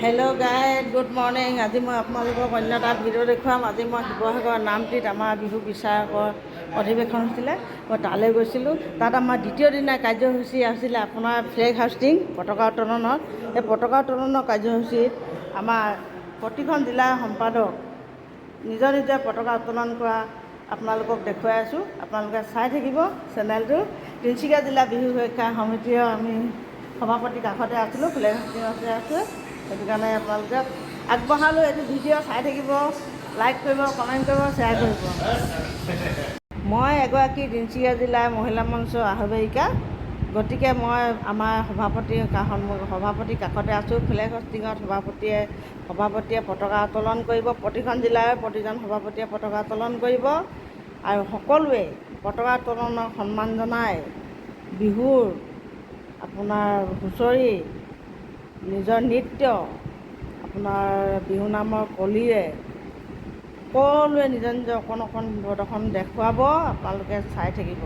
Hello' guide, good morning. আজি মই আপোনালোকক অন্য এটা ভিডিঅ' দেখুৱাম। আজি মই শিৱসাগৰ নামটিত আমাৰ বিহু বিচাৰকৰ অধিৱেশন হৈছিলে, মই তালৈ গৈছিলোঁ। তাত আমাৰ দ্বিতীয় দিনা কাৰ্যসূচী আছিলে আপোনাৰ ফ্লেগ হাষ্টিং, পতাকা উত্তোলনত। এই পতাকা উত্তোলনৰ কাৰ্যসূচীত আমাৰ প্ৰতিখন জিলাৰ সম্পাদক নিজৰ নিজৰ পতাকা উত্তোলন কৰা আপোনালোকক দেখুৱাই আছোঁ। আপোনালোকে চাই থাকিব চেনেলটো। তিনিচুকীয়া জিলা বিহু সুৰক্ষা সমিতিৰ আমি সভাপতিৰ কাষতে আছিলোঁ, ফ্লেগ হাষ্টিঙতে আছে। সেইটো কাৰণে আপোনালোকে আগবঢ়ালোঁ এইটো ভিডিঅ' চাই থাকিব, লাইক কৰিব, কমেণ্ট কৰিব, শ্বেয়াৰ কৰিব। মই এগৰাকী তিনিচুকীয়া জিলাৰ মহিলা মঞ্চৰ আহ্বায়িকা, গতিকে মই আমাৰ সভাপতিৰ কাষতে আছোঁ। ফ্লেগ হাষ্টিঙত সভাপতিয়ে পতাকা উত্তোলন কৰিব। প্ৰতিখন জিলাৰ প্ৰতিজন সভাপতিয়ে পতাকা উত্তোলন কৰিব আৰু সকলোৱে পতাকা উত্তোলনক সন্মান জনাই বিহুৰ আপোনাৰ হুঁচৰি, নিজৰ নৃত্য, আপোনাৰ বিহু নামৰ কলিৰে সকলোৱে নিজৰ নিজৰ অকণ অকণ প্ৰদৰ্শন দেখুৱাব। আপোনালোকে চাই থাকিব।